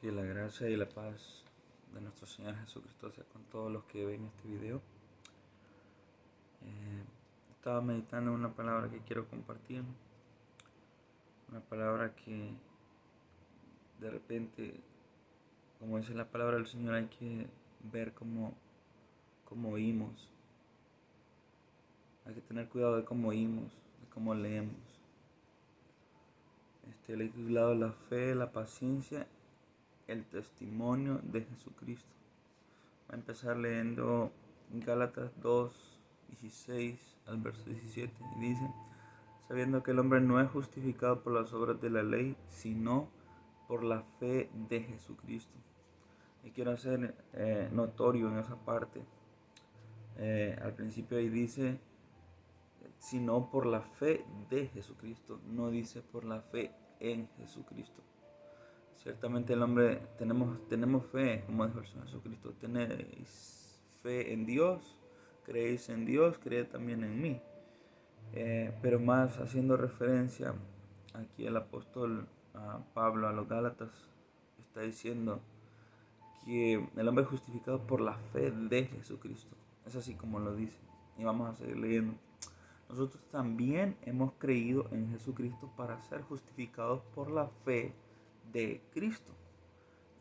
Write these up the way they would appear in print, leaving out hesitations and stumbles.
Que la gracia y la paz de nuestro Señor Jesucristo sea con todos los que ven este video. Estaba meditando en una palabra que quiero compartir. Una palabra que de repente, como dice la palabra del Señor, hay que ver cómo oímos. Hay que tener cuidado de cómo oímos, de cómo leemos. Le he titulado La fe, la paciencia, el testimonio de Jesucristo. Voy a empezar leyendo Gálatas 2:16 al verso 17 y dice: sabiendo que el hombre no es justificado por las obras de la ley, sino por la fe de Jesucristo. Y quiero hacer notorio en esa parte. Al principio ahí dice, sino por la fe de Jesucristo, no dice por la fe en Jesucristo. Ciertamente el hombre, tenemos fe, como dijo el Señor Jesucristo, tenéis fe en Dios, creéis en Dios, creed también en mí. Pero más haciendo referencia aquí el apóstol Pablo a los Gálatas, está diciendo que el hombre es justificado por la fe de Jesucristo. Es así como lo dice. Y vamos a seguir leyendo. Nosotros también hemos creído en Jesucristo para ser justificados por la fe de Cristo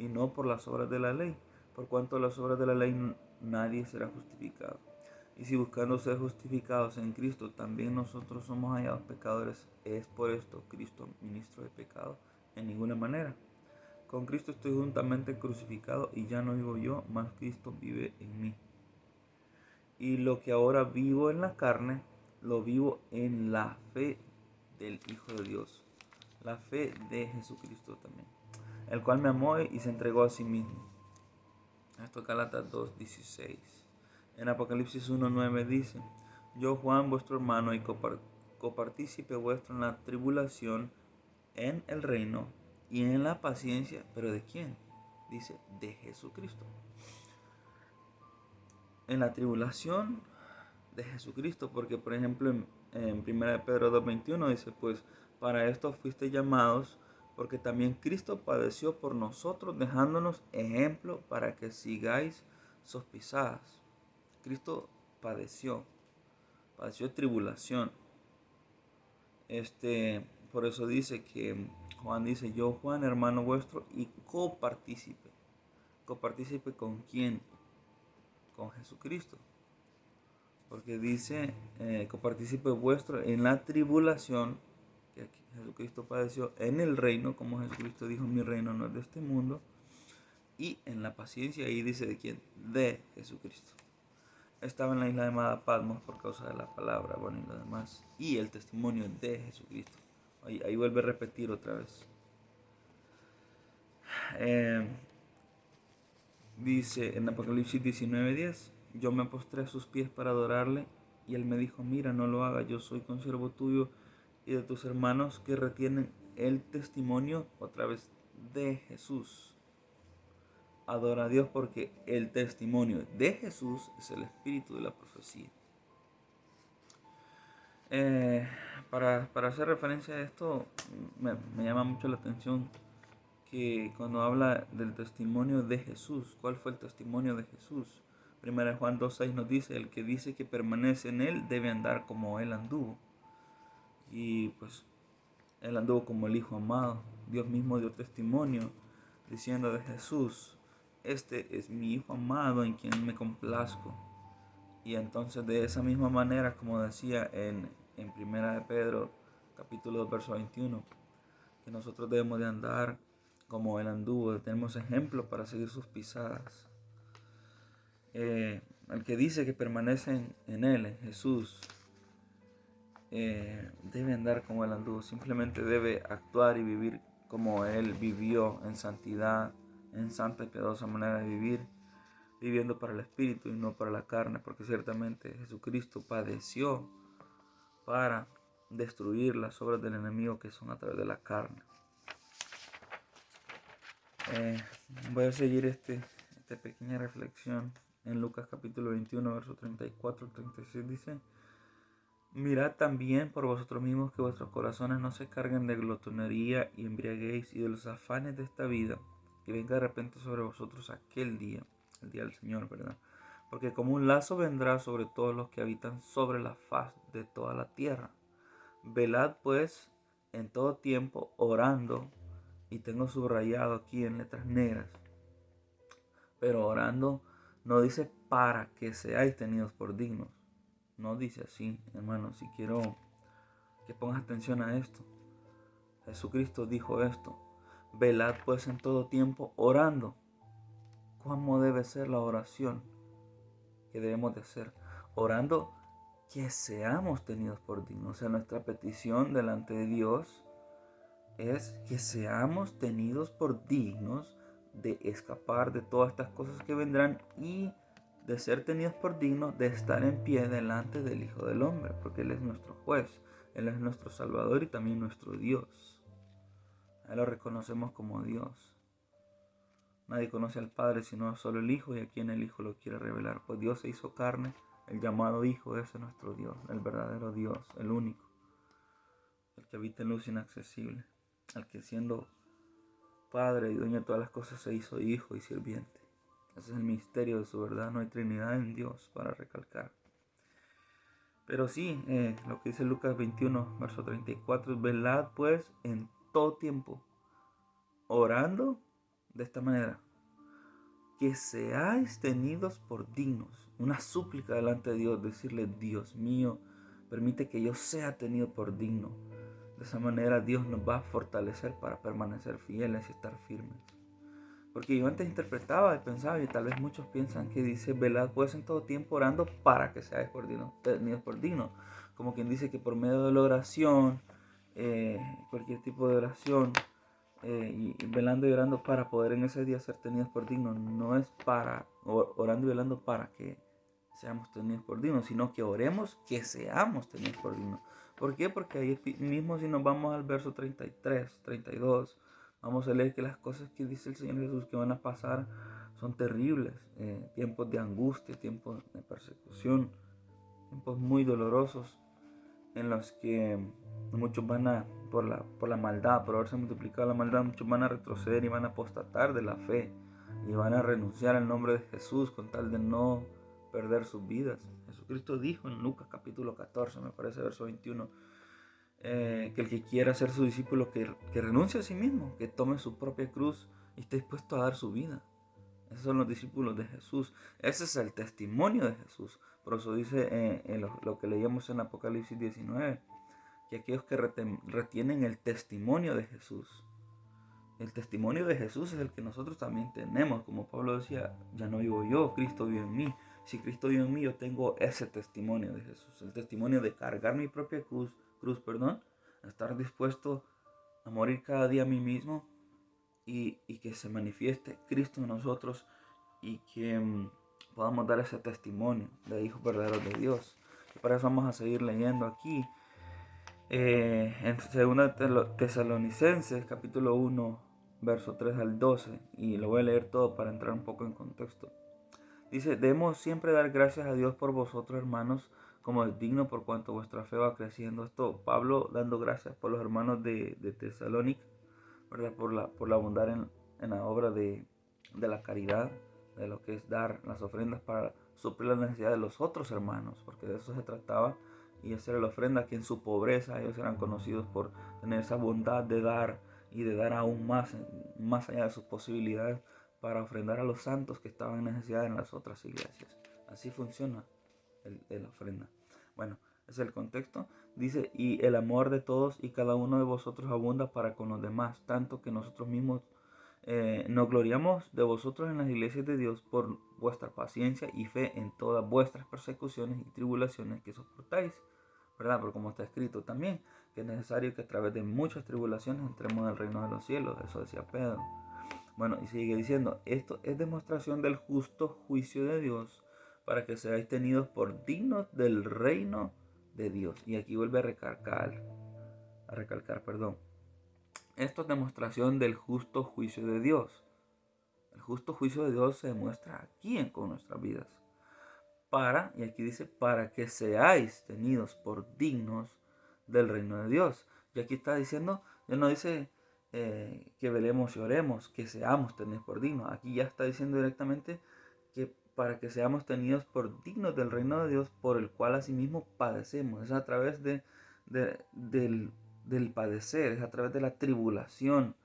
y no por las obras de la ley, por cuanto las obras de la ley nadie será justificado. Y si buscando ser justificados en Cristo también nosotros somos hallados pecadores, ¿es por esto Cristo ministro de pecado? En ninguna manera. Con Cristo estoy juntamente crucificado y ya no vivo yo, mas Cristo vive en mí. Y lo que ahora vivo en la carne, lo vivo en la fe del Hijo de Dios, la fe de Jesucristo también, el cual me amó y se entregó a sí mismo. Esto es Gálatas 2:16. En Apocalipsis 1:9 dice: yo, Juan, vuestro hermano y copartícipe vuestro en la tribulación, en el reino y en la paciencia. ¿Pero de quién? Dice, de Jesucristo. En la tribulación de Jesucristo, porque por ejemplo en 1 Pedro 2:21 dice, pues para esto fuiste llamados, porque también Cristo padeció por nosotros, dejándonos ejemplo para que sigáis sus pisadas. Cristo padeció tribulación. Por eso dice que Juan dice, yo, Juan, hermano vuestro y copartícipe. ¿Copartícipe con quién? Con Jesucristo. Porque dice, copartícipe vuestro en la tribulación que Jesucristo padeció, en el reino, como Jesucristo dijo, mi reino no es de este mundo, y en la paciencia, ahí dice de quién, de Jesucristo. Estaba en la isla llamada Patmos por causa de la palabra, bueno, y lo demás, y el testimonio de Jesucristo. Ahí vuelve a repetir otra vez. Dice en Apocalipsis 19:10, yo me postré a sus pies para adorarle, y él me dijo, mira, no lo hagas, yo soy consiervo tuyo y de tus hermanos que retienen el testimonio, otra vez, de Jesús. Adora a Dios porque el testimonio de Jesús es el espíritu de la profecía. Para hacer referencia a esto, me llama mucho la atención que cuando habla del testimonio de Jesús, ¿cuál fue el testimonio de Jesús? 1 Juan 2:6 nos dice, el que dice que permanece en él debe andar como él anduvo. Y pues él anduvo como el Hijo amado. Dios mismo dio testimonio diciendo de Jesús, este es mi Hijo amado en quien me complazco. Y entonces de esa misma manera, como decía en 1 Pedro capítulo 2 verso 21, que nosotros debemos de andar como él anduvo, tenemos ejemplo para seguir sus pisadas. El que dice que permanece en él, en Jesús, debe andar como él anduvo, simplemente debe actuar y vivir como él vivió, en santidad, en santa y piadosa manera de vivir, viviendo para el Espíritu y no para la carne, porque ciertamente Jesucristo padeció para destruir las obras del enemigo que son a través de la carne. Voy a seguir esta pequeña reflexión en Lucas capítulo 21, verso 34 al 36. Dice, mirad también por vosotros mismos que vuestros corazones no se carguen de glotonería y embriaguez y de los afanes de esta vida, y venga de repente sobre vosotros aquel día, el día del Señor, ¿verdad? Porque como un lazo vendrá sobre todos los que habitan sobre la faz de toda la tierra. Velad pues en todo tiempo orando, y tengo subrayado aquí en letras negras, pero orando no dice para que seáis tenidos por dignos. No dice así, hermano. Si quiero que pongas atención a esto. Jesucristo dijo esto. Velad pues en todo tiempo orando. ¿Cómo debe ser la oración que debemos de hacer? Orando que seamos tenidos por dignos. O sea, nuestra petición delante de Dios es que seamos tenidos por dignos de escapar de todas estas cosas que vendrán y de ser tenidos por dignos de estar en pie delante del Hijo del Hombre, porque Él es nuestro juez, Él es nuestro Salvador y también nuestro Dios. A Él lo reconocemos como Dios. Nadie conoce al Padre sino solo el Hijo, y a quien el Hijo lo quiere revelar. Pues Dios se hizo carne, el llamado Hijo, ese es nuestro Dios, el verdadero Dios, el único, el que habita en luz inaccesible, el que siendo Padre y dueño de todas las cosas se hizo Hijo y sirviente. Ese es el misterio de su verdad. No hay Trinidad en Dios, para recalcar. Pero sí, lo que dice Lucas 21, verso 34, es: velad pues en todo tiempo, orando de esta manera, que seáis tenidos por dignos. Una súplica delante de Dios, decirle: Dios mío, permite que yo sea tenido por digno. De esa manera Dios nos va a fortalecer para permanecer fieles y estar firmes. Porque yo antes interpretaba y pensaba, y tal vez muchos piensan que dice: velad pues en todo tiempo orando para que seáis tenidos por digno. Como quien dice que por medio de la oración, cualquier tipo de oración, y velando y orando para poder en ese día ser tenidos por dignos, no es para orando y velando para que seamos tenidos por dignos, sino que oremos que seamos tenidos por dignos. ¿Por qué? Porque ahí mismo, si nos vamos al verso 33, 32, vamos a leer que las cosas que dice el Señor Jesús que van a pasar son terribles. Tiempos de angustia, tiempos de persecución, tiempos muy dolorosos, en los que muchos van a, por la maldad, por haberse multiplicado la maldad, muchos van a retroceder y van a apostatar de la fe y van a renunciar al nombre de Jesús con tal de no perder sus vidas. Jesucristo dijo en Lucas capítulo 14, me parece, verso 21, que el que quiera ser su discípulo, que renuncie a sí mismo, que tome su propia cruz y esté dispuesto a dar su vida. Esos son los discípulos de Jesús. Ese es el testimonio de Jesús. Por eso dice lo que leíamos en Apocalipsis 19, que aquellos que retienen el testimonio de Jesús. El testimonio de Jesús es el que nosotros también tenemos. Como Pablo decía: ya no vivo yo, Cristo vive en mí. Si Cristo vive en mí, yo tengo ese testimonio de Jesús. El testimonio de cargar mi propia cruz, estar dispuesto a morir cada día a mí mismo, y que se manifieste Cristo en nosotros, y que podamos dar ese testimonio de hijos verdaderos de Dios. Y para eso vamos a seguir leyendo aquí en 2 Tesalonicenses capítulo 1, verso 3 al 12, y lo voy a leer todo para entrar un poco en contexto. Dice: debemos siempre dar gracias a Dios por vosotros, hermanos, como es digno, por cuanto vuestra fe va creciendo. Esto Pablo dando gracias por los hermanos de Tesalónica, ¿verdad? Por la bondad en la obra de la caridad, de lo que es dar las ofrendas para suplir la necesidad de los otros hermanos, porque de eso se trataba. Y esa era la ofrenda, que en su pobreza ellos eran conocidos por tener esa bondad de dar, y de dar aún más, más allá de sus posibilidades, para ofrendar a los santos que estaban en necesidad en las otras iglesias. Así funciona la ofrenda. Bueno, ese es el contexto. Dice: y el amor de todos y cada uno de vosotros abunda para con los demás, tanto que nosotros mismos nos gloriamos de vosotros en las iglesias de Dios por vuestra paciencia y fe en todas vuestras persecuciones y tribulaciones que soportáis, ¿verdad? Pero como está escrito también, que es necesario que a través de muchas tribulaciones entremos en el reino de los cielos. Eso decía Pedro. Bueno, y sigue diciendo: esto es demostración del justo juicio de Dios, para que seáis tenidos por dignos del reino de Dios. Y aquí vuelve a recalcar, perdón. Esto es demostración del justo juicio de Dios. El justo juicio de Dios se demuestra aquí con nuestras vidas. Y aquí dice: para que seáis tenidos por dignos del reino de Dios. Y aquí está diciendo, ya no dice que velemos y oremos, que seamos tenidos por dignos. Aquí ya está diciendo directamente que para que seamos tenidos por dignos del reino de Dios, por el cual asimismo padecemos. Es a través del padecer, es a través de la tribulación,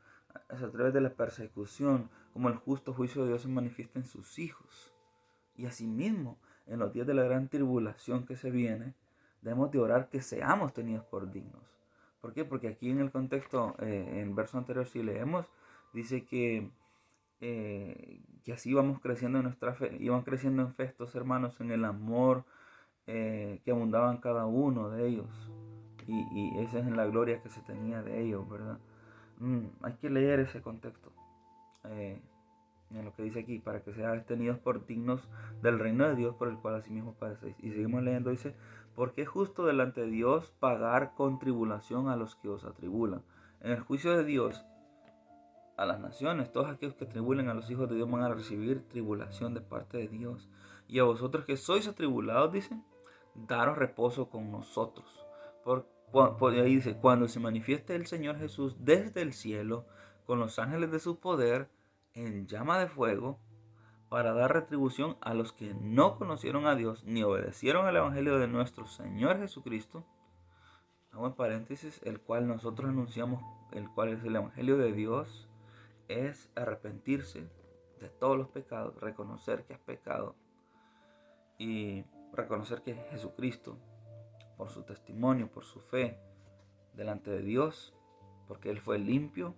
es a través de la persecución, como el justo juicio de Dios se manifiesta en sus hijos. Y asimismo, en los días de la gran tribulación que se viene, debemos de orar que seamos tenidos por dignos. ¿Por qué? Porque aquí en el contexto, en el verso anterior, si leemos, dice que así vamos creciendo en nuestra fe, iban creciendo en fe estos hermanos en el amor que abundaban cada uno de ellos. Y esa es la gloria que se tenía de ellos, ¿verdad? Hay que leer ese contexto. En lo que dice aquí, para que seáis tenidos por dignos del reino de Dios, por el cual asimismo padecéis. Y seguimos leyendo, dice, porque es justo delante de Dios pagar con tribulación a los que os atribulan. En el juicio de Dios, a las naciones, todos aquellos que tribulen a los hijos de Dios van a recibir tribulación de parte de Dios. Y a vosotros que sois atribulados, dice, daros reposo con nosotros. Ahí dice, cuando se manifieste el Señor Jesús desde el cielo, con los ángeles de su poder, en llama de fuego, para dar retribución a los que no conocieron a Dios ni obedecieron al Evangelio de nuestro Señor Jesucristo. Hago en paréntesis, el cual nosotros anunciamos, el cual es el Evangelio de Dios, es arrepentirse de todos los pecados, reconocer que has pecado y reconocer que Jesucristo, por su testimonio, por su fe delante de Dios, porque Él fue limpio,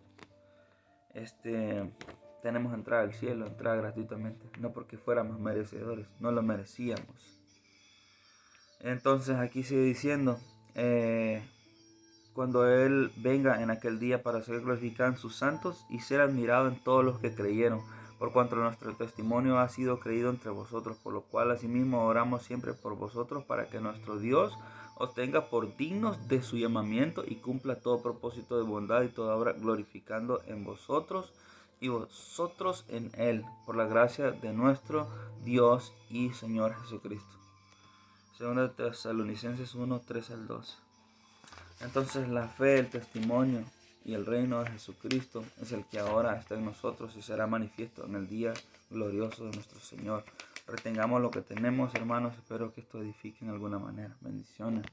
tenemos entrada al cielo, entrada gratuitamente, no porque fuéramos merecedores, no lo merecíamos. Entonces aquí sigue diciendo, cuando Él venga en aquel día para ser glorificado en sus santos y ser admirado en todos los que creyeron, por cuanto nuestro testimonio ha sido creído entre vosotros, por lo cual asimismo oramos siempre por vosotros, para que nuestro Dios os tenga por dignos de su llamamiento y cumpla todo propósito de bondad y toda obra, glorificando en vosotros y vosotros en Él, por la gracia de nuestro Dios y Señor Jesucristo. 2 Tesalonicenses 1, 13 al 12. Entonces la fe, el testimonio y el reino de Jesucristo es el que ahora está en nosotros y será manifiesto en el día glorioso de nuestro Señor. Retengamos lo que tenemos, hermanos. Espero que esto edifique en alguna manera. Bendiciones.